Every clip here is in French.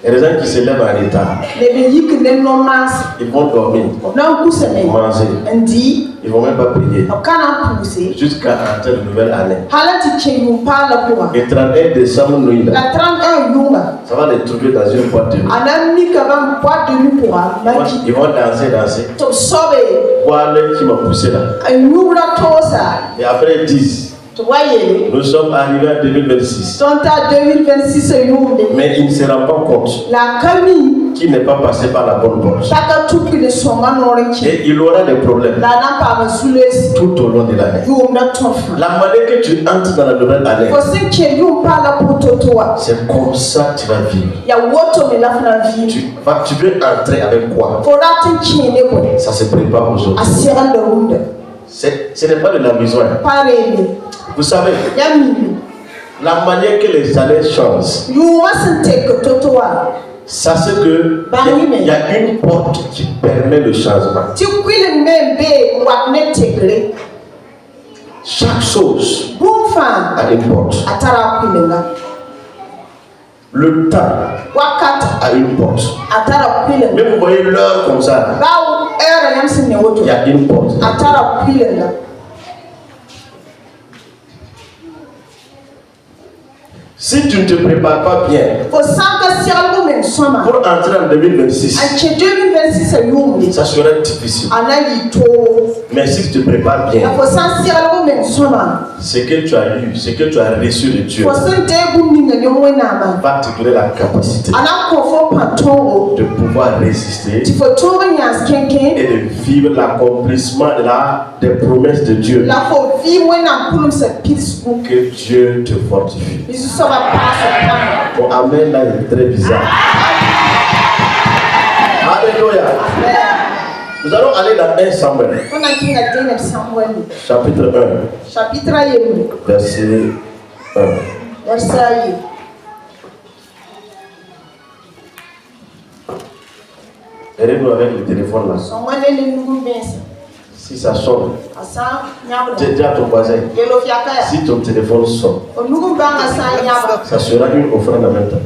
Il y a des gens qui se lèvent en retard. Ils vont dormir, manger. Ils ne vont même pas prier. Jusqu'à entrer de nouvelle année. Et 31 décembre, ça va les trouver dans une boîte de nuit. Ils vont danser. Voilà qui m'a poussé là. Et après ils disent, nous sommes arrivés en 2026. Mais il ne se rend pas compte qu'il n'est pas passé par la bonne porte. Et il aura des problèmes tout au long de l'année. La manière que tu entres dans la nouvelle année, c'est comme ça que tu vas vivre. Tu veux entrer avec quoi? Ça se prépare aujourd'hui. Ce n'est pas de la maison. Vous savez, la manière que les années changent, ça c'est que il y a une porte qui permet le changement. Chaque chose a une porte. Le temps a une porte. Mais vous voyez l'heure comme ça, il y a une porte. Si tu ne te prépares pas bien pour entrer en 2026, ça serait difficile. Mais si tu te prépares bien, ce que tu as eu, ce que tu as reçu de Dieu va te donner la capacité de pouvoir résister et de vivre l'accomplissement des promesses de Dieu. Que Dieu te fortifie. Bon, amen, là, il est très bizarre. Alléluia. Nous allons aller dans 1 Samuel. Chapitre 1. Verset 1. Aidez-nous avec le téléphone là. Si ça sonne, dis à ton voisin, si ton téléphone sonne, ça sera une offrande en même temps.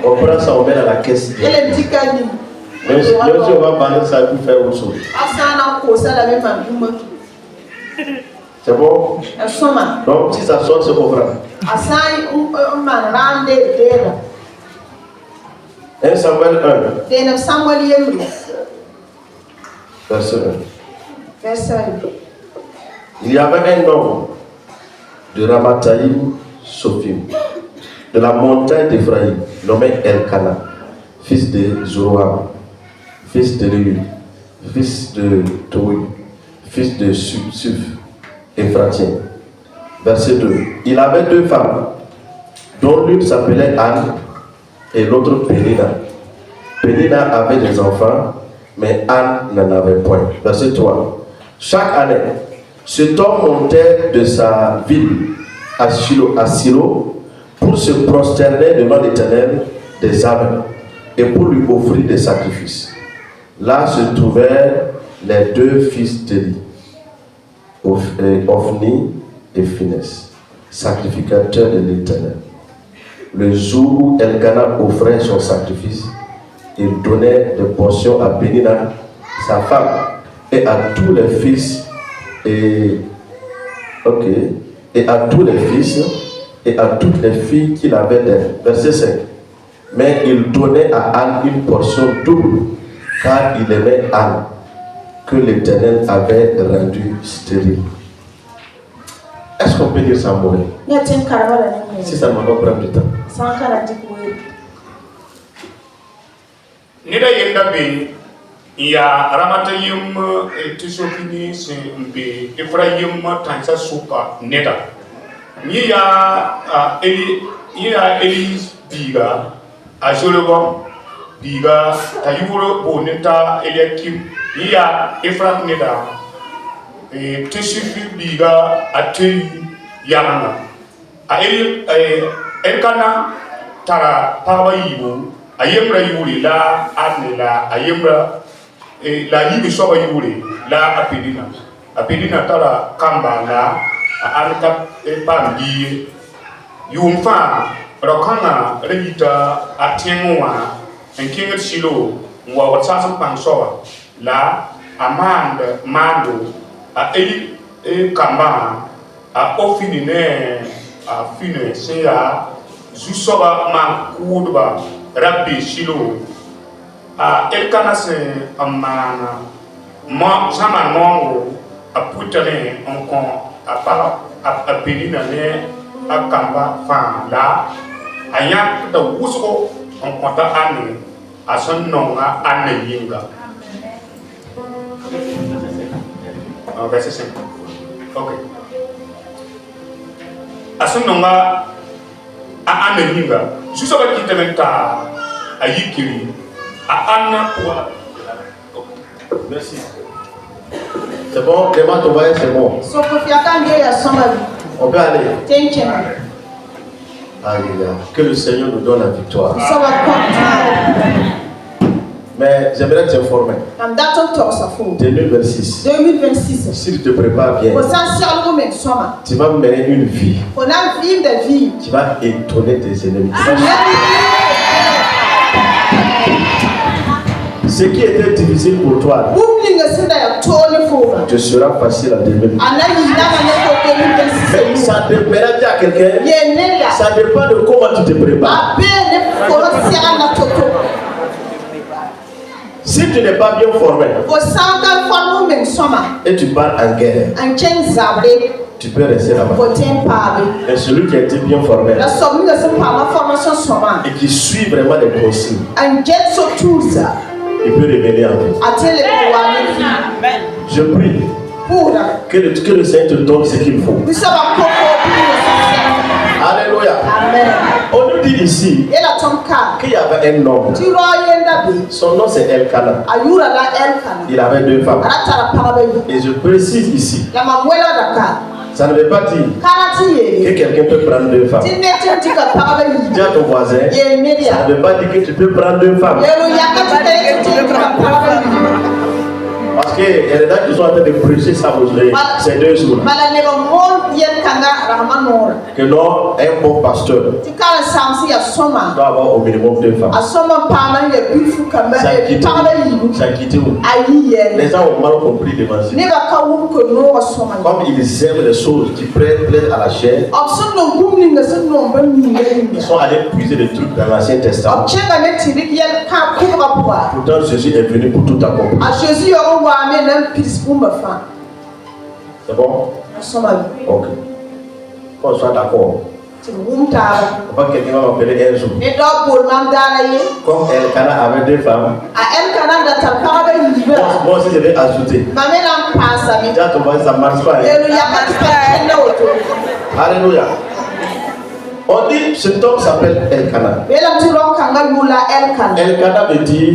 On prend ça, on met dans la caisse. Même si on va bander ça pour faire autre chose. C'est bon? Donc si ça sonne, c'est offrande. 1 Samuel 1. Verset 1. Il y avait un homme de Ramathaïm Sophim, de la montagne d'Ephraïm, nommé Elkana, fils de Zoroam, fils de Léu, fils de Toui, fils de Suf, Ephratien. Verset 2. Il avait 2 femmes, dont l'une s'appelait Anne et l'autre Pénina. Pénina avait des enfants, mais Anne n'en avait point. Verset 3. Chaque année, cet homme montait de sa ville à Silo pour se prosterner devant l'Éternel des âmes et pour lui offrir des sacrifices. Là se trouvèrent les 2 fils d'Élie, Ophni et Phinehas, sacrificateurs de l'Éternel. Le jour où Elkana offrait son sacrifice, il donnait des portions à Pénina, sa femme, et à tous les fils et à tous les fils et à toutes les filles qu'il avait d'elle. Verset 5. Mais il donnait à Anne une portion double, car il aimait Anne, que l'Éternel avait rendue stérile. Est-ce qu'on peut dire ça en mourir? Si ça ne va pas prendre du temps. Nida yenda be ya ramatayim tisokini se be Ephraim tansa suka neda. Ni ya Eli biga ajolobo biga tayuro bonita Eliakim ni ya Ephraim neda tisifi biga atei yamana a Elkana tara paba yibu ayemra yuri la adnela ayemra la yibi soba yuri la apedina tara kamba la arka pambi yumfa rokana rejita atengwa enkinga silo wa watsasa pangsoa la amanda mando a kamba a ofine a fine se ya zusoba ma kudba rabbi shilo a Elkana se amana ma sama mongo a putane onkon a para a penina ne a kamba fa la aya ta wusko onkon ta ane a son nonga ane yinga verset 5 okay a son nonga a ane yinga zusoba kitementa a yikiri a anna wa merci. C'est bon, Clément Tobaye, c'est bon. On peut aller. Alléluia. Que le Seigneur nous donne la victoire. Mais j'aimerais t'informer. 2026. Si tu te prépares bien, tu vas mener une vie qui va étonner tes ennemis. Ce qui était difficile pour toi, te sera facile en 2026. Mais ça dépendra à quelqu'un. Ça dépend de comment tu te prépares. Si tu n'es pas bien formé et tu pars en guerre, tu peux rester là-bas. Et celui qui a été bien formé et qui suit vraiment les consignes, il peut révéler en vie. Je prie que le Seigneur te donne ce qu'il faut. Alléluia. On nous dit ici qu'il y avait un homme. Son nom c'est Elkana. Il avait 2 femmes. Et je précise ici, ça ne veut pas dire que quelqu'un peut prendre 2 femmes. Dis à ton voisin, ça ne veut pas dire que tu peux prendre 2 femmes. Parce qu'il y a des gens qui sont en train de prêcher ça aujourd'hui, ces 2 jours. Que non, un bon pasteur doit avoir au minimum 2 femmes. Ça a quitté où? Les gens ont mal compris l'évangile. Comme ils aiment les choses qui plaisent à la chair, ils sont allés puiser des trucs dans l'Ancien Testament. Pourtant Jésus est venu pour tout accomplir. C'est bon? Ok. Qu'on soit d'accord. Pas quelqu'un va m'appeler un jour. Comme Elkana avait 2 femmes. Moi aussi je vais ajouter. Déjà ton voisin ça ne marche pas. Alléluia. On dit cet homme s'appelle Elkana. Elkana veut dire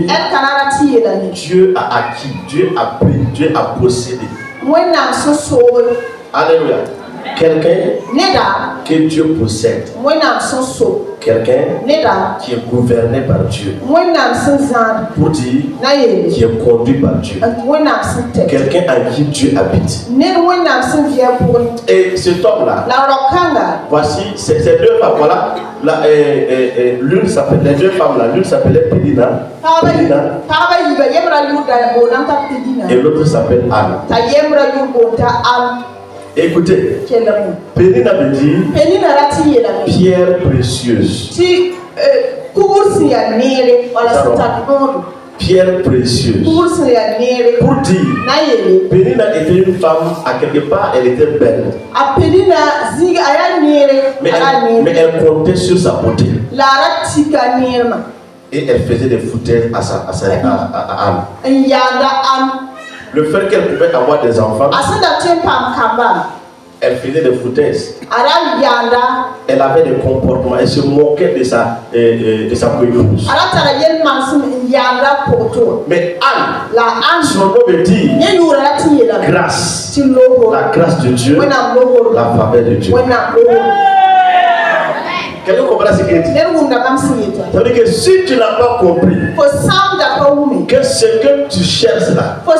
Dieu a acquis, Dieu a pris, Dieu a possédé. Alléluia. Quelqu'un que Dieu possède. Quelqu'un qui est gouverné par Dieu. Pour dire qui est conduit par Dieu. Quelqu'un en qui Dieu habite. Et cet homme-là, voici ces 2 femmes. Voilà. L'une s'appelle, les 2 femmes-là, l'une s'appelait Pédina. Et l'autre s'appelle Anne. Écoutez, Pénina veut dire pierre précieuse. Pierre précieuse. Pour dire, Pénina était une femme, à quelque part, elle était belle. Mais elle comptait sur sa beauté. et elle faisait des foutaises à Anne. Le fait qu'elle pouvait avoir des enfants, elle faisait des foutaises. Elle avait des comportements, elle se moquait de sa épouse. Mais Anne, son nom veut dire grâce, la grâce de Dieu, la faveur de Dieu. Quelqu'un comprend ce qu'il dit? Ça veut dire que si tu n'as pas compris que ce que tu cherches là, tu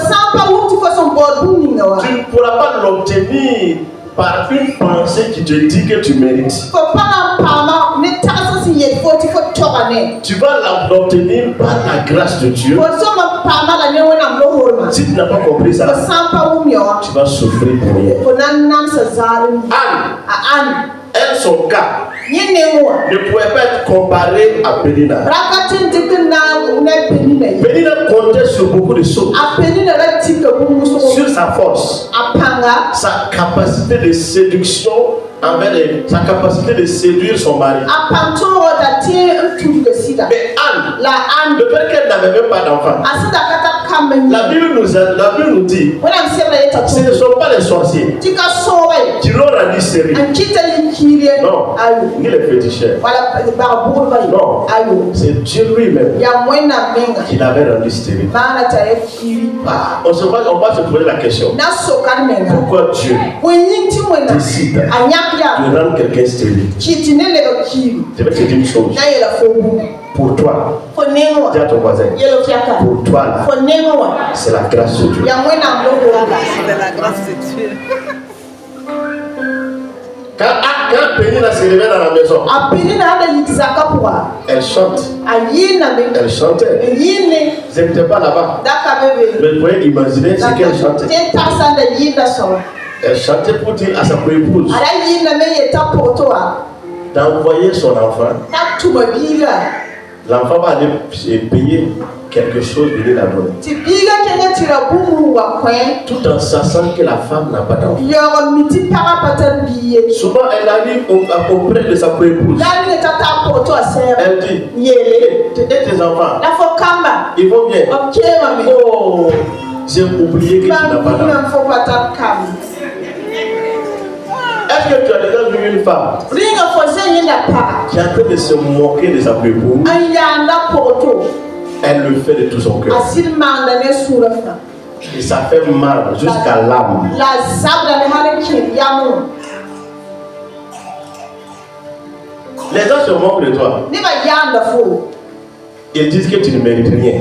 ne pourras pas l'obtenir par une pensée qui te dit que tu mérites. Tu vas l'obtenir par la grâce de Dieu. Si tu n'as pas compris ça, tu vas souffrir pour rien. Anne, elle, son cas ne pouvait pas être comparé à Pénina. Pénina comptait sur beaucoup de choses. Sur sa force, sa capacité de séduction envers sa capacité de séduire son mari. Mais Anne, le fait qu'elle n'avait même pas d'enfant, la Bible nous dit, ce ne sont pas les sorciers qui l'ont rendu stérile. Non, ni les féticheurs. Non, c'est Dieu lui-même qui l'avait rendu stérile. On va se poser la question. Pourquoi Dieu décide de rendre quelqu'un stérile? Je vais te dire une chose. Pour toi, dis à ton voisin, pour toi là, c'est la grâce de Dieu. C'est la grâce de Dieu. Quand Pénina se réveille dans la maison, elle chante. Elle chantait. Je n'étais pas là-bas. Mais vous pouvez imaginer ce qu'elle chantait. Elle chantait pour dire à sa épouse d'envoyer son enfant. L'enfant va aller payer quelque chose, venir la donner. Tout en sachant que la femme n'a pas d'enfant. Souvent, elle arrive auprès de sa épouse. Elle dit, et tes enfants, ils vont bien. Oh, j'ai oublié que tu n'as pas d'enfant. Est-ce que tu as déjà vu une femme qui est en train de se moquer de sa épouse? Elle le fait de tout son cœur. Et ça fait mal jusqu'à l'âme. Les gens se moquent de toi. Ils disent que tu ne mérites rien.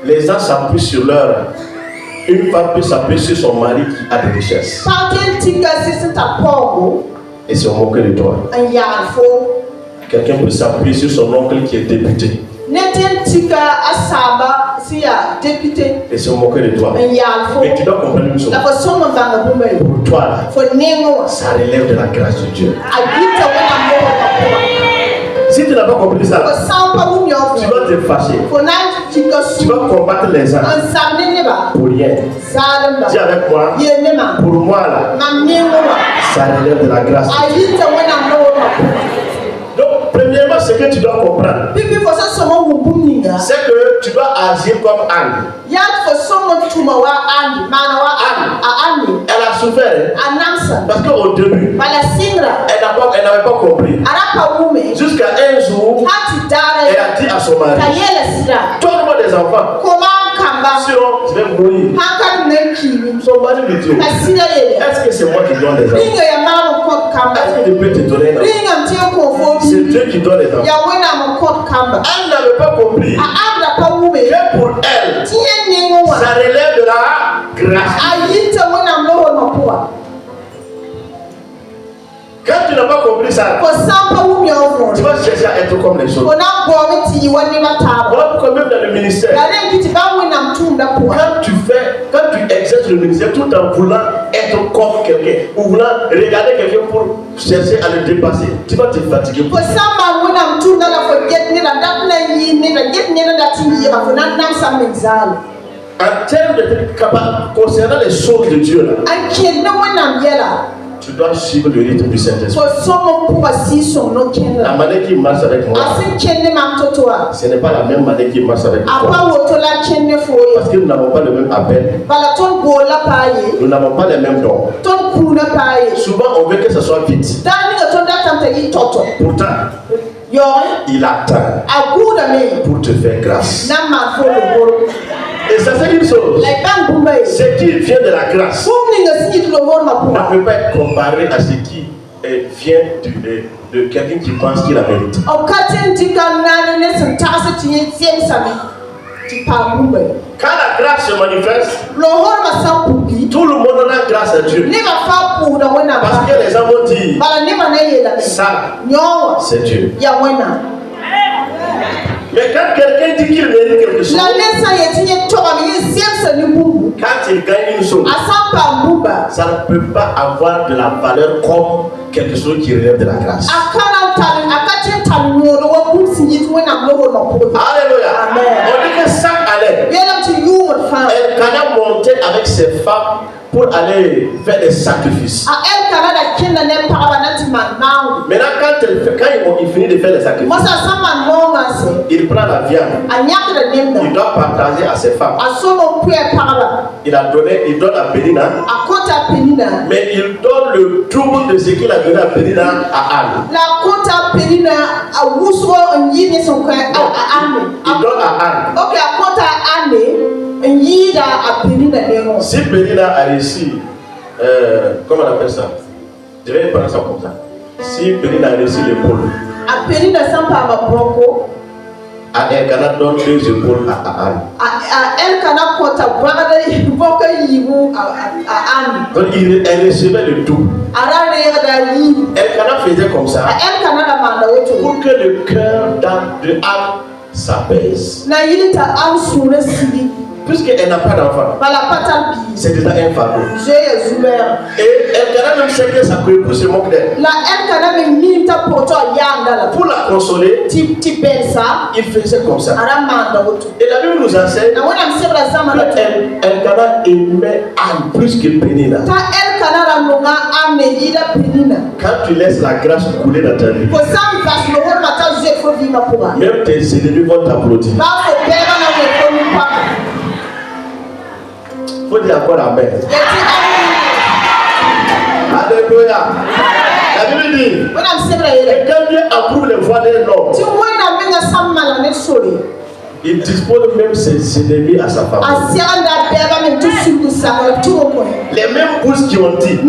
Les gens s'appuient sur leur... Une femme peut s'appuyer sur son mari qui a des richesses et se moquer de toi. Quelqu'un peut s'appuyer sur son oncle qui est député et se moquer de toi. Mais tu dois comprendre une chose. Pour toi, ça relève de la grâce de Dieu. Si tu n'as pas compris ça, tu vas te fâcher. Tu vas combattre les gens pour rien. Dis avec moi, pour moi là, ça relève de la grâce. Donc, premièrement, ce que tu dois comprendre, c'est que tu dois agir comme Anne. Anne, elle a souffert parce qu'au début, elle n'avait pas compris. Jusqu'à un jour, elle a dit à son mari, donne-moi des enfants. Sinon, je vais mourir. Son mari lui dit, est-ce que c'est moi qui donne des enfants? Est-ce que je peux te donner un enfant? C'est Dieu qui donne les enfants. Elle n'avait pas compris que pour elle, ça relève de la grâce. Quand tu n'as pas compris ça, tu vas chercher à être comme les autres. Moi, quand même dans le ministère, quand tu exerces le ministère tout en voulant être comme quelqu'un, ou voulant regarder quelqu'un pour chercher à le dépasser, tu vas te fatiguer. En termes de concernant les choses de Dieu là, Tu dois suivre le rythme du Saint-Esprit. La manière qui marche avec moi, ce n'est pas la même manière qui marche avec toi. Parce que nous n'avons pas le même appel. Nous n'avons pas les mêmes dons. Souvent, on veut que ce soit vite. Pourtant, il attend pour te faire grâce. Et ça, c'est une chose. Ce qui vient de la grâce ne peut pas être comparé à ce qui vient de quelqu'un qui pense qu'il a mérité. Quand la grâce se manifeste, tout le monde rend grâce à Dieu. Parce que les gens vont dire, ça, c'est Dieu. Mais quand quelqu'un dit qu'il mérite quelque chose, quand il gagne une chose, ça ne peut pas avoir de la valeur comme quelque chose qui relève de la grâce. Alléluia. On dit que chaque année, Elkanah montait avec ses femmes pour aller faire des sacrifices. Maintenant, quand il finit de faire les sacrifices, il prend la viande. Il doit partager à ses femmes. Il donne à Pénina. Mais il donne le double de ce qu'il a donné à Pénina à Anne. Il donne à Anne. Si Pénina a réussi, comment on appelle ça? Je vais prendre ça comme ça. Si Pénina a réussi l'épaule, Elkanah donne 2 épaules à Anne. Donc elle recevait le tout. Elkanah faisait comme ça pour que le cœur de Anne s'apaise. Puisqu'elle n'a pas d'enfant, c'est déjà un fardeau. Et Elkanah même sait que sa épouse se moque d'elle. Pour la consoler, il faisait comme ça. Et la Bible nous enseigne qu'Elkanah aimait Anne plus que Pénina. Quand tu laisses la grâce couler dans ta vie, même tes ennemis vont t'applaudir. Il faut dire encore amen. Alléluia. La Bible dit que quand Dieu approuve les voies d'un homme, il dispose même ses ennemis à sa femme. Les mêmes bouches qui ont dit,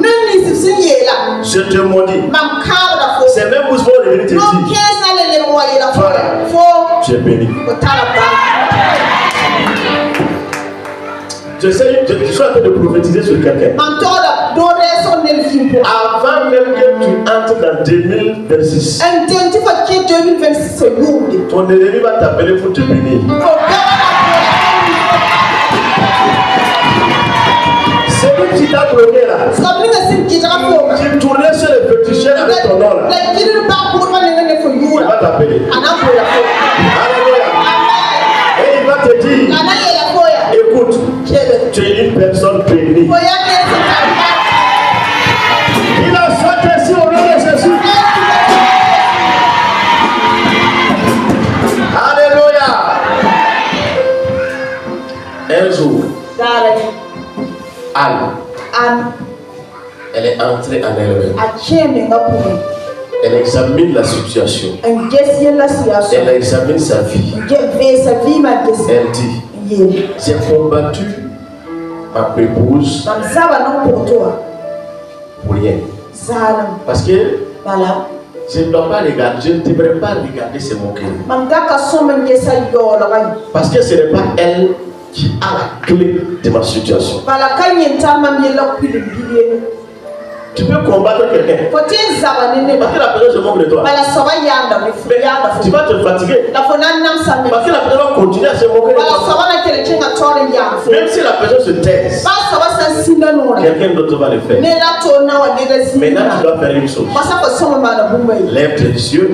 je te maudis, ces mêmes bouches vont venir te dire, voilà, tu es béni. Je suis en train de prophétiser sur quelqu'un. Avant même que tu entres dans 2026, ton ennemi va t'appeler pour te bénir. Celui qui t'a bloqué là, qui tournait sur les féticheurs avec ton nom là, il va t'appeler. Alléluia. Et il va te dire, écoute, tu es une personne bénie. Il a sauté ici au nom de Jésus. Alléluia. Un jour, Anne, elle est entrée en elle-même. Elle examine la situation. Elle examine sa vie. Elle dit, j'ai combattu ma épouse pour rien. Parce que je ne dois pas regarder, je ne devrais pas regarder ces moqueries. Parce que ce n'est pas elle qui a la clé de ma situation. Tu peux combattre quelqu'un parce que la personne se moque de toi. Mais tu vas te fatiguer parce que la personne va continuer à se moquer de toi. Même si la personne se taise, quelqu'un d'autre va le faire. Maintenant tu dois faire une chose. Lève tes yeux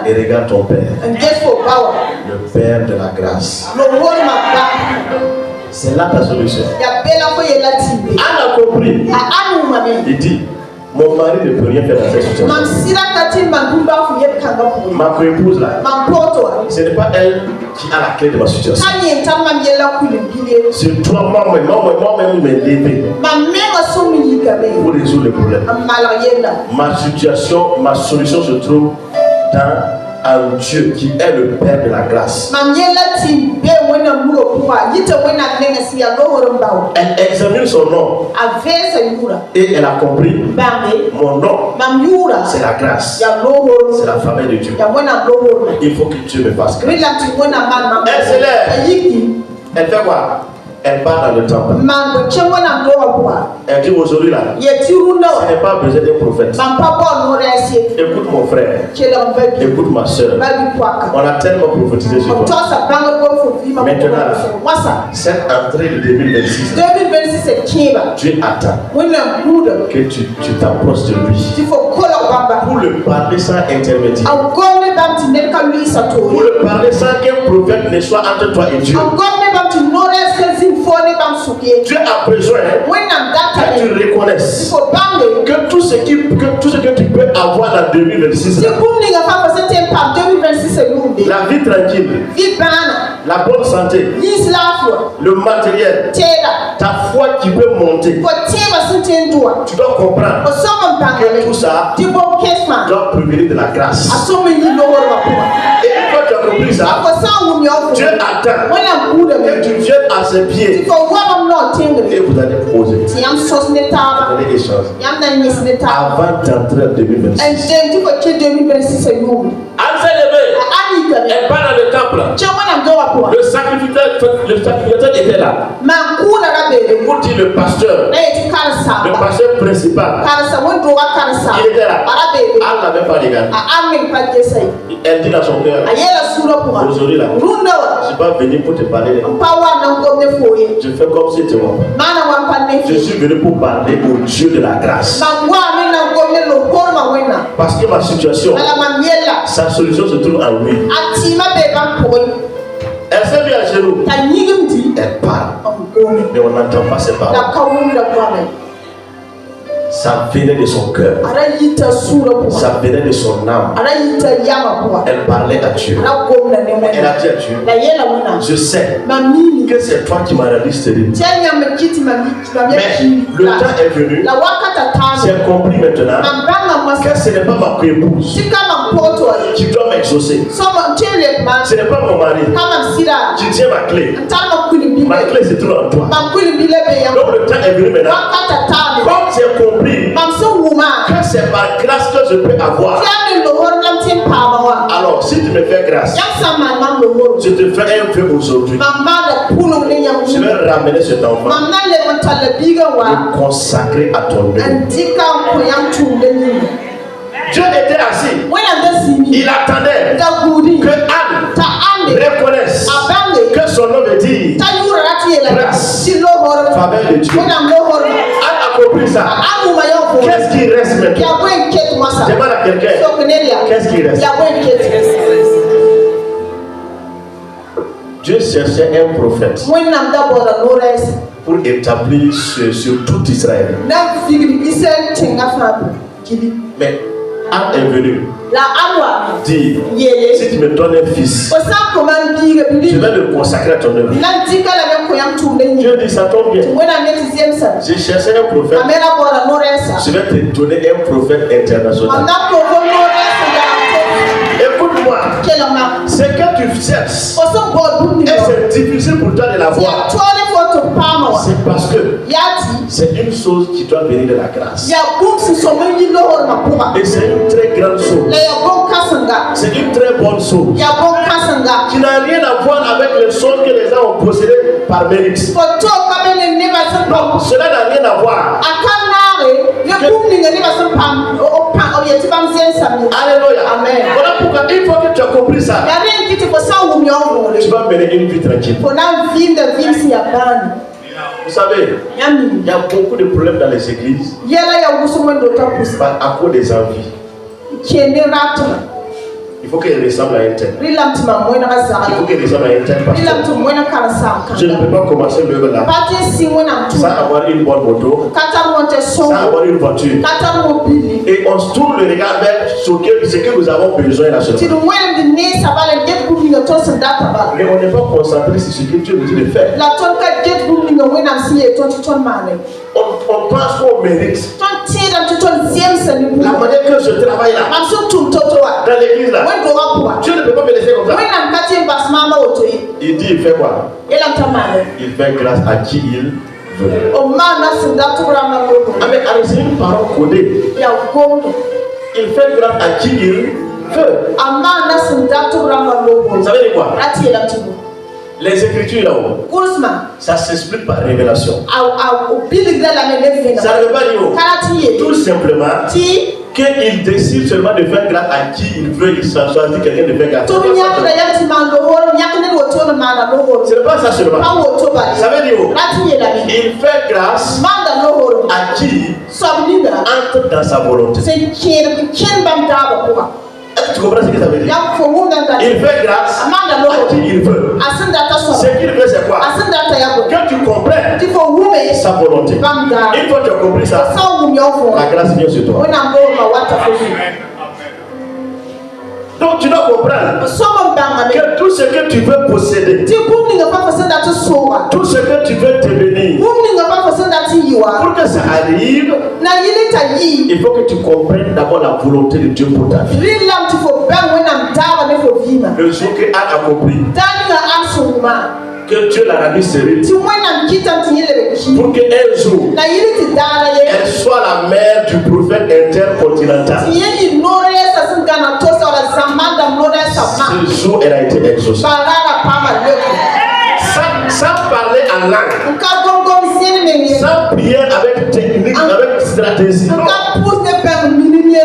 et regarde ton Père, le Père de la grâce. C'est là ta solution. Anne a compris compris. Il dit, mon mari ne peut rien faire dans cette situation. Ma co-épouse là, ce n'est pas elle qui a la clé de ma situation. C'est toi, moi-même me lever pour résoudre le problème. Ma situation, ma solution se trouve dans un Dieu qui est le Père de la grâce. Elle examine son nom et elle a compris, mon nom c'est la grâce, c'est la famille de Dieu. Il faut que Dieu me fasse grâce. Elle se lève. Elle fait quoi? Elle part dans le temple. Elle dit aujourd'hui là, ce n'est pas besoin d'un prophète. Écoute mon frère, écoute ma soeur. On a tellement prophétisé sur toi. Maintenant, cette entrée de 2026, Dieu attend que tu t'approches de lui pour le parler sans intermédiaire, pour le parler sans qu'un prophète ne soit entre toi et Dieu. Dieu a besoin que tu reconnaisses que tout ce que tu peux avoir dans 2026, la vie tranquille, la bonne santé, le matériel, ta foi qui peut monter, tu dois comprendre que tout ça doit provenir de la grâce. Et une fois que tu as compris ça, Dieu attend que tu viennes à ses pieds et vous allez poser, vous allez échanger avant d'entrer en 2026. Elle s'est levée, elle part dans le temple. Le sacrificateur était là. Pour dire le pasteur principal, il était là. Elle n'avait pas regardé. Elle dit dans son cœur, aujourd'hui là, je ne suis pas venu pour te parler. Je fais comme si tu m'as. Je suis venu pour parler au Dieu de la grâce. Parce que ma situation, sa solution se trouve en lui. Elle s'est mise à genoux. Elle parle. Mais on n'entend pas ses paroles. Ça venait de son cœur. Ça venait de son âme. Elle parlait à Dieu. Elle a dit à Dieu, je sais que c'est toi qui m'as rendu stérile. Mais le temps est venu. J'ai compris maintenant que ce n'est pas ma co-épouse qui doit m'exaucer. Ce n'est pas mon mari qui tient ma clé. Ma clé se trouve en toi. Donc le temps est venu maintenant. Comme j'ai compris que c'est par grâce que je peux avoir, alors si tu me fais grâce, je te fais un peu aujourd'hui. Je vais ramener cet enfant, le consacrer à ton nom. Dieu était assis. Il attendait que Anne reconnaisse que son nom veut dire grâce, faveur de Dieu. Anne a compris ça. Qu'est-ce qui reste maintenant? Demande à quelqu'un. Qu'est-ce qui reste? Dieu cherchait un prophète pour établir sur tout Israël. Mais Anne est venue dire, si tu me donnes un fils, je vais le consacrer à ton œuvre. Dieu dit, ça tombe bien. J'ai cherché un prophète. Je vais te donner un prophète international. Écoute-moi, ce que tu cherches, et c'est difficile pour toi de l'avoir, c'est parce que c'est une chose qui doit venir de la grâce. Et c'est une très grande chose. C'est une très bonne chose qui n'a rien à voir avec les choses que les gens ont possédées par mérite. Cela n'a rien à voir. Alléluia. Amen. Voilà pourquoi une fois que tu as compris ça, tu vas mener une vie tranquille. Vous savez, il y a beaucoup de problèmes dans les églises à cause des envies. Il Il faut qu'elle ressemble à un tel. Il Rilam tima moina gazala. faut qu'elle ressemble à un tel Rilam pasteur. tu moina karasam. Je ne peux pas commencer l'œuvre là Pati si moina tu. sans avoir une bonne moto, Kata monte sans son. avoir une voiture. Kata mobili. Et on se tourne le regard vers ce que nous avons besoin là seulement. Ti moina de ne sabale get buminga to sendata bal. Mais on n'est pas concentré sur ce que Dieu nous dit de faire. La ton ka get buminga moina si e ton ton mane. On pense qu'on mérite. Ton tira tu ton ziemsa ni La bu. manière que je travaille là, Am so tum toto wa. dans l'église là, Wen do wa. Dieu ne peut pas me laisser comme ça. Moina kati bas mama otoyi. Il dit, il fait quoi? Elam tamane. Il fait grâce à qui il veut. O mana sendata rama lobo. Ah mais c'est une parole codée. Ya gondo. Il fait grâce à qui il veut. Amana sendata rama lobo. Ça veut dire quoi? Ati elam tibu. Les écritures là-haut, Kursma. ça s'explique par révélation. Au biligra la mene Ça ne veut pas dire Karati tout simplement ti qu'il décide seulement de faire grâce à qui il veut. Il choisit quelqu'un de faire grâce. to nyakra yati mando horo nyakne woto na mana no horo. Ce n'est pas ça seulement. Pa woto ba. Ça veut dire Rati yela mi. il fait grâce Manda no horo. à qui Soblinga. entre dans sa volonté. C'est ken bam daba kwa. Est-ce que tu comprends ce que ça veut dire? Ya fo wunda ta. Il fait grâce Amanda no à horo. qui il veut. Asenda ta so. Ce qu'il veut, c'est quoi? Asenda ta ya ko. Que tu comprennes Ti fo wume sa volonté. bam da. Une fois que tu as compris ça, So wum yo fo. la grâce vient sur toi. Wona ngo ma wata fo. Donc tu dois comprendre So mo bam que tout ce que tu veux posséder, Ti bumni nga pa fo senda to so wa. tout ce que tu veux devenir, Bumni nga pa fo senda ti yiwa. pour que ça arrive, Na yili ta yi. il faut que tu comprennes d'abord la volonté de Dieu pour ta vie. Rilam ti fo bang wena mtaba ne fo vima. Le jour que Anne a compris Dani nga ansuma. que Dieu l'a rendu stérile, Ti wena mkita mtinyele bekishi. pour qu'un jour, Na yili ti dana ye. elle soit la mère du prophète intercontinental. Ti yeli nore sa singana tosa wala zamanda nore sa ma. Ce jour, elle a été exaucée. Balala pama leko. Sans parler en langue, Nka gongo msini menye. sans prier avec technique, avec stratégie. Non. Nka pousse ne pe minimie.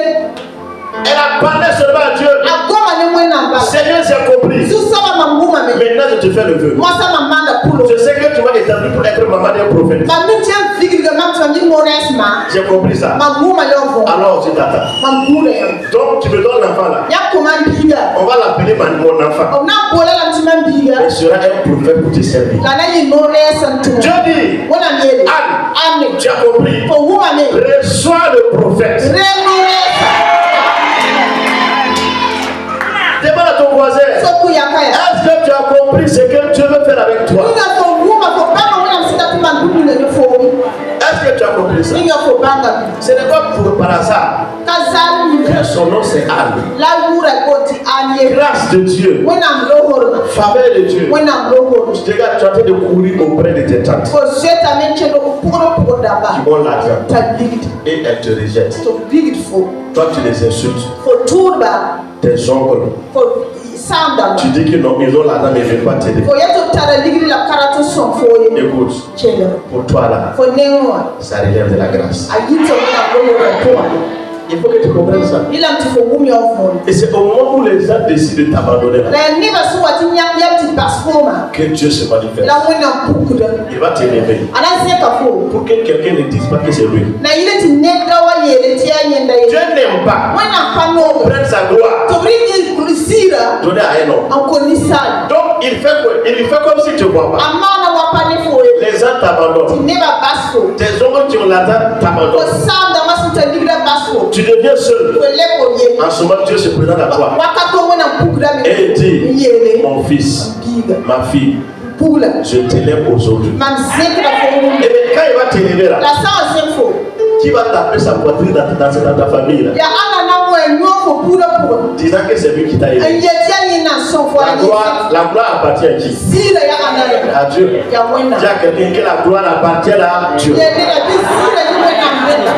Elle a parlé seulement à Dieu. Agoma ne wena mbala. Seigneur, j'ai compris. Susaba manguma me. Maintenant, je te fais le vœu. Moi ça mamanda pulo. Je sais que tu m'as établi pour être maman d'un prophète. Mami tiens fikiri ga mam tami nores ma. J'ai compris ça. Manguma yovo. Alors, je t'attends. Mangure yo. Donc, tu me donnes l'enfant là. Ya koman biga. On va l'appeler mon enfant. On a bola la timan biga. Il sera un prophète pour te servir. Kana yi nores santu. Dieu dit, Wona miele. Anne, Ane. tu as compris. Fo wuma me. Reçois le prophète. Renores. Demande à ton voisin. Soku yakaya. Est-ce que tu as compris ce que Dieu veut faire avec toi? Inga fo wuma fo banga wona msita timan bubu ne fo. Est-ce que tu as compris ça? Inga fo banga. Ce n'est pas par hasard Kazali ni. que son nom c'est Anne. La wura koti anye. Grâce de Dieu, Wona mlohoro. faveur de Dieu. Wona mlohoro. Tu regardes, tu es en train de courir auprès de tes tantes Fo zeta menchelo puro daba. qui ont l'argent Ta bigit. et elles te rejettent. To bigit fo. Toi, tu les insultes. Fo turba. Tes oncles, Fo sanda. tu dis que non, ils ont l'argent mais ils ne veulent pas t'aider. Fo yeto tara ligri la karato son fo ye. Écoute, Chela. pour toi là, Fo nenwa. ça relève de la grâce. Ayito na lohoro kwa. Il faut que tu comprennes ça. Ila mtifo wumi ofo. Et c'est au moment où les gens décident de t'abandonner là, La niba suwati nyam ti basfoma. que Dieu se manifeste. La wena pukuda. Il va t'élever Anasiye kafo. pour que quelqu'un ne dise pas que c'est lui. Na ile ti nega wa yele ti anyenda Dieu ye. n'aime pas Wena pano. prendre sa gloire, Tobriki kulisira. donner à un homme. Anko nisali. Donc il fait quoi? Il fait comme si tu ne vois pas. Amana wapane fo ye. Les gens Ti t'abandonnent. neba basfo. Tes oncles qui ont l'argent Fo t'abandonnent. sanda masuta ligra basfo. Tu deviens seul. Fo lepo ye. En ce moment, Dieu se présente à toi Wakato wena pukuda me. et il dit, Yele. mon fils, Biga. ma fille, Pula. je t'élève aujourd'hui. Mam zekra fo Et wumi. bien quand il va t'élever là, La sa zemfo. qui va taper sa poitrine dans ta famille là, Ya ana na mo nyofo pula pula. disant que c'est lui qui t'a élevé. Anyetia ni na son fo La gloire appartient à qui? Sira ya ana. À Dieu. Ya wena. Dis à quelqu'un que la gloire appartient à Dieu. Yele na bi sira ni wena mbenda.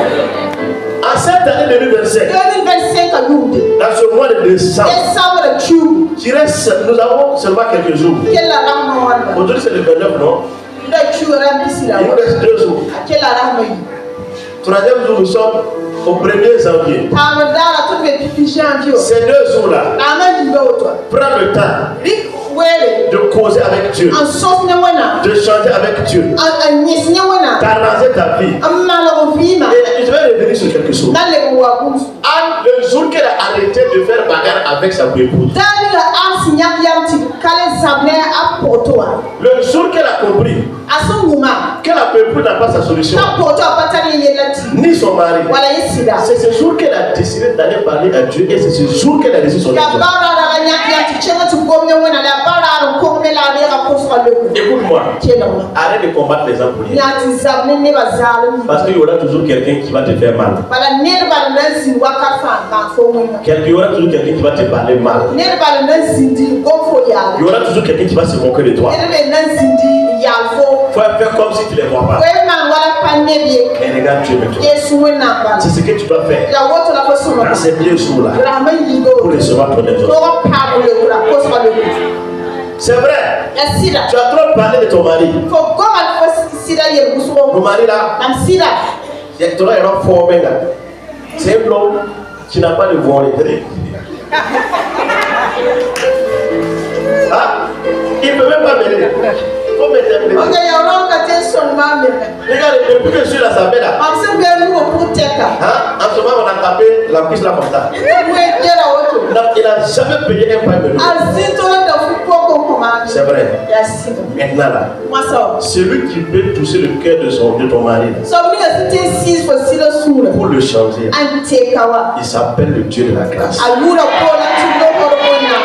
En cette année 2025, 2025 ayude. dans ce mois de décembre, Décembre chu. qui reste, nous avons seulement quelques jours. Kela rahma wanda. Aujourd'hui c'est le 29, non? Nda chu rambi sira. Il nous reste 2 jours. Kela rahma yi. Troisième jour, nous sommes au 1er janvier. Tamadara to be pipi janvier. Ces 2 jours-là, Ama di do to. prends le temps Rik wele. de causer avec Dieu, An sos ne wena. de changer avec Dieu, An nyes ne wena. d'arranger ta vie. Amma la vima. Et je vais revenir revenir sur quelque chose. na le wabuzu Anne, le jour qu'elle a arrêté de faire bagarre avec sa épouse, dani la ansi nyam yam ti kale zabne apotoa le jour qu'elle a compris asunguma que la épouse n'a pas sa solution, na poto apatani yelati ni son mari, wala yesida c'est ce jour qu'elle a décidé d'aller parler à Dieu et c'est ce jour qu'elle a reçu son ya exemple. bara la nyam yam ti chema tu gomne wona la bara ko me la ne ga pofa le Écoute-moi, kela arrête de combattre les employés. nyati zabne ne bazalo Parce qu'il y aura toujours quelqu'un qui va te faire mal. bala ne bala nazi wakafa ba fo wona Il y aura toujours quelqu'un qui va te parler mal. ne bala nazi ndi gofo ya Il y aura toujours quelqu'un qui va se moquer de toi. ne nazi ndi ya fo Faut faire comme si tu ne les vois pas. wema wala panebie Et regarde Dieu maintenant. yesu wena ba C'est ce que tu dois faire ya woto la fo soma dans ces vieux jours-là rama yigo pour recevoir ton exemple. ko pa le la ko so le C'est vrai. ya sida Tu as trop parlé de ton mari. fo goma fo sida ye muso Ton mari là, am sida il y aura un formé là. C'est un homme qui n'a pas de volonté. Ah, il ne peut même pas m'aider. Il faut m'aider. ok ya ron ka te son ma me Regarde, depuis que je suis là, ça fait là. am se be mu ko teka Hein? En ce moment, on a tapé la cuisse là comme ça. we jera woto Il n'a jamais payé un pain de l'eau. azito da fu ko commande C'est vrai. ya sida Maintenant là, masa celui qui peut toucher le cœur de ton mari là, so mi ga te sis fo sida sura pour le changer, an te kawa il s'appelle le Dieu de la grâce. alura ko la tu do ko na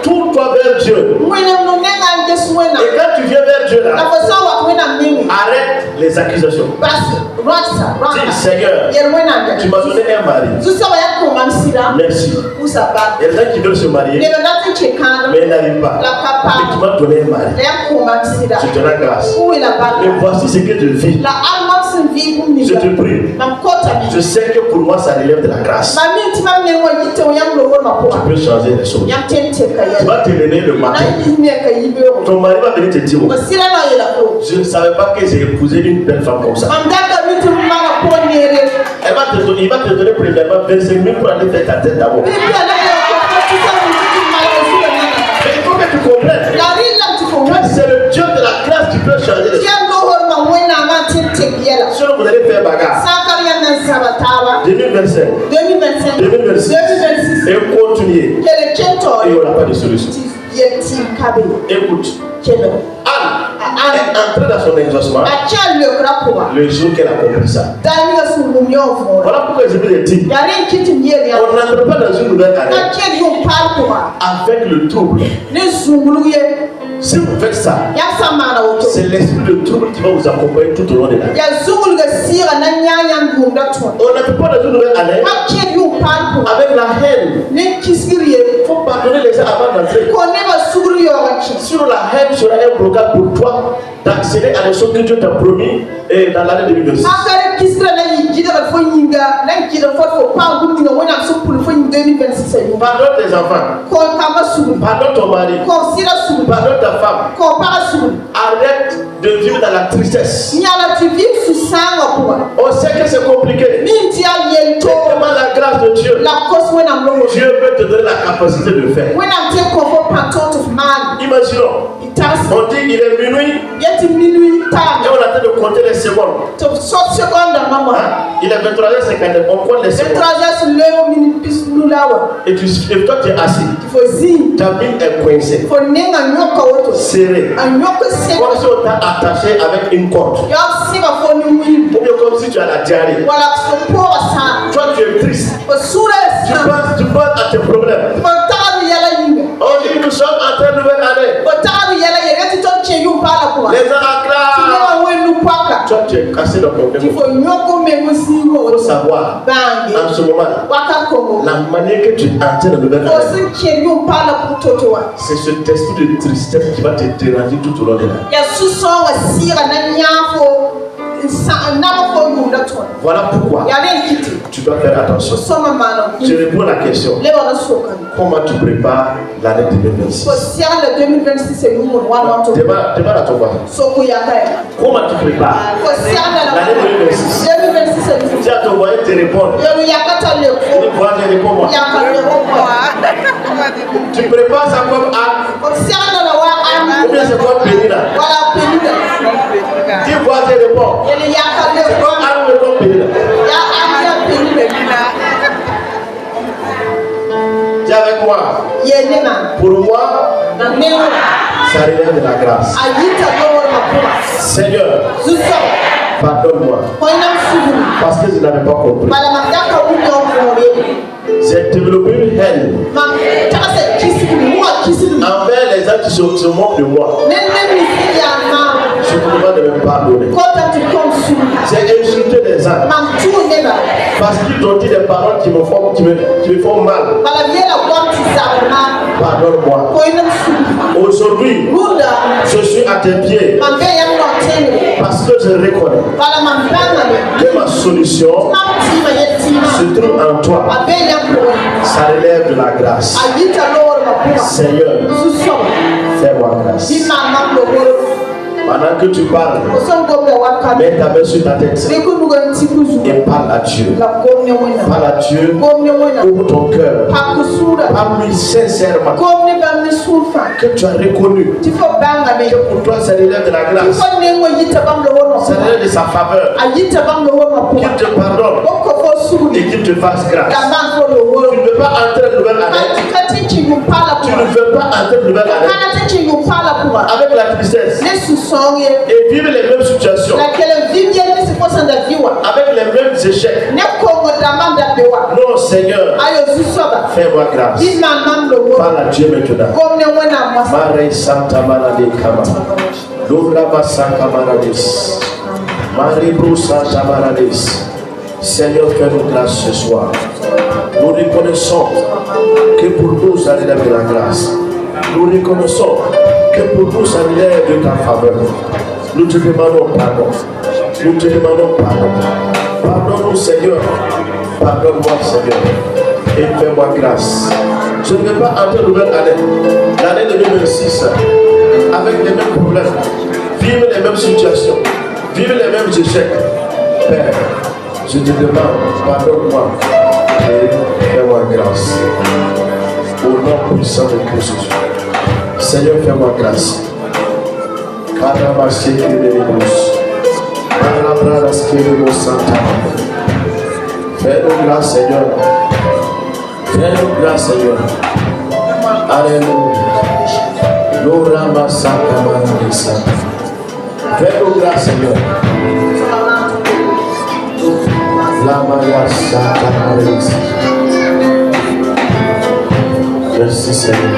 Tourne-toi vers Dieu. mwene no nenga nje suena Et quand tu viens vers Dieu na là, fo sa wa mwena mimi arrête les accusations. basi rasa Dis Seigneur, yer mwena tu m'as donné un mari. zusa wa ya ko man sida Merci. usa ba Il y a des gens qui veulent se marier, ne na te chekana mais ils n'arrivent pas. la papa Et tu m'as donné un mari. ya ko man sida Je te rends grâce. où est la Et balle voici ce que je vis. la alma sin vi bum ni Je te prie. nam kota Je bi sais que pour moi, ça relève de la grâce. ma mi ti ma me wo yite wo yam lo wo ma Tu ko peux changer les choses. yam tente ka Tu ya vas te lever le na matin. yi me ka yi be wo Ton mari va venir te dire, ko sira na yela ko je ne savais pas que j'ai épousé une belle femme comme ça. mam daga mi ti ma na ko nere Il va te donner premièrement 25 000 pour aller faire ta tête d'abord. bi bi ala ya ko ti sa mi ti ma ko sira na Mais il faut que tu comprennes. la ri lam ti ko Que c'est le Dieu de la grâce qui peut changer les choses. yam do ho ma wena ma tente yela Sinon, vous allez faire bagarre. sakar yam na sabatawa 2025, 2025 2026. 2026 Et continuer. kele kento Il n'y aura pas de solution. ti yeti kabe Écoute, kele Anne est entrée dans son exaucement a cha le krapoa le jour qu'elle a compris ça. dani ga su mu nyo fo Voilà pourquoi je vous ai dit, ya ri kiti yeri ya on n'entre pas dans une nouvelle ka année ke yo par ko avec le trouble. ne zungulu ye Si vous faites ça, ya samana woto c'est l'esprit de trouble qui va vous accompagner tout au long de l'année. ya zungulu ga sira na nyanya ngumda to On n'entre pas dans une nouvelle année ka ke yo par ko avec la haine. ne kisiri ye Il faut pardonner les gens avant d'entrer. ko ne ba suguru yo ga ki Sinon, la haine sera un blocage pour toi d'accéder à les choses que Dieu t'a promis et dans l'année 2026. akare kisira na yi jida ba fo yinga na jida fo pa gumi no wona so pul fo 2026 yo Pardonne tes enfants. ko kama suguru Pardonne ton mari. ko sira suguru Pardonne ta femme. ko para suguru Arrête de vivre dans la tristesse. nyala ti vi su sanga ko On sait que c'est compliqué. min ti a yel to Mais demande la grâce de Dieu. la kos wena mlo Dieu peut te donner la capacité de faire. wena te ko fo pantot of man Imaginons, itas on dit il est minuit yeti minui et ta on attend de compter les secondes. to so seconde mama Hein? Il est 23h59, on compte les le secondes. trajet sur le minute bis lulawa Et toi tu es assis. il faut zi Ta vie est coincée, faut nenga nyoka woto serrée. anyoko se Comme si on t'a attaché avec une corde. ya siga fo ni wi Ou bien comme si tu as la diarrhée. wala so po sa Toi tu es triste. o sura sa Tu penses à tes problèmes. ko taru yala yinga On dit nous sommes en train de nouvelle année. o taru yala yeti to che yu pala ko Les gens acclament. tiwa wenu paka Toi tu es cassé dans ton il cœur. faut nyoko me musigo Il faut savoir bangi en ce moment-là waka kongo la manière que tu entres dans la nouvelle o année. sin che yu pala pour totowa C'est cet esprit de tristesse qui va te déranger tout au long de l'année. ya susonga sira na nyafo sa na fo yunda to Voilà pourquoi ya le kiti tu dois faire attention. soma mano Je réponds à la question. le wana soka Comment tu prépares l'année 2026? ko sira le 2026 c'est nous wana to Demande à ton voisin. soko ya kaya Comment tu prépares ko sira l'année la 2026? 2026 c'est nous Dis à ton voisin de te répondre. yo ya kata le Dis, ko voisin, réponds-moi. ya kata le ko Tu prépares ça comme Anne ko sira la wa ou bien c'est comme Pénina? wala penida Dis, voisin, réponds. yele ya kata le C'est ko comme Anne ou comme Pénina? ya amya penida moi. Pour moi, ça relève de la grâce. Seigneur, pardonne-moi. Parce que je n'avais pas compris. J'ai développé une haine envers les gens qui se moquent de moi. Je te demande de me pardonner. J'ai insulté les gens parce qu'ils ont dit des paroles qui me font mal. Pardonne-moi. Aujourd'hui, je suis à tes pieds parce que je reconnais que ma solution se trouve en toi. Ça relève de la grâce. Seigneur, fais-moi grâce. Pendant que tu parles, mets ta main sur ta tête et parle à Dieu. Parle à Dieu, ouvre ton cœur. Parle-lui sincèrement que tu as reconnu que pour toi ça relève de la grâce, ça relève de sa faveur, qu'il te pardonne et qu'il te fasse grâce. Tu ne veux pas entrer de nouvelle année. Tu ne veux pas entrer de nouvelle année avec la tristesse et vivre les mêmes situations, avec les mêmes échecs. Non, Seigneur, fais-moi grâce. Parle à Dieu maintenant. Marie Santa Maradé Kama. Louraba Santa Maradis. Marie Brou Santa Maradis. Seigneur, fais-nous grâce ce soir. Nous reconnaissons que pour nous ça relève de la grâce. Nous reconnaissons que pour nous ça relève de ta faveur. Nous te demandons pardon. Nous te demandons pardon. Pardonne-nous, Seigneur. Pardonne-moi, Seigneur. Et fais-moi grâce. Je ne vais pas entrer une nouvelle année, l'année 2026, avec les mêmes problèmes, vivre les mêmes situations, vivre les mêmes échecs. Père, je te demande, pardonne-moi et fais-moi grâce. Au nom puissant de Christ Jésus. Seigneur, fais-moi grâce. Fais-nous grâce, Seigneur. Fais-nous grâce, Seigneur. Alléluia. Fais-nous grâce, Seigneur. Merci, Seigneur.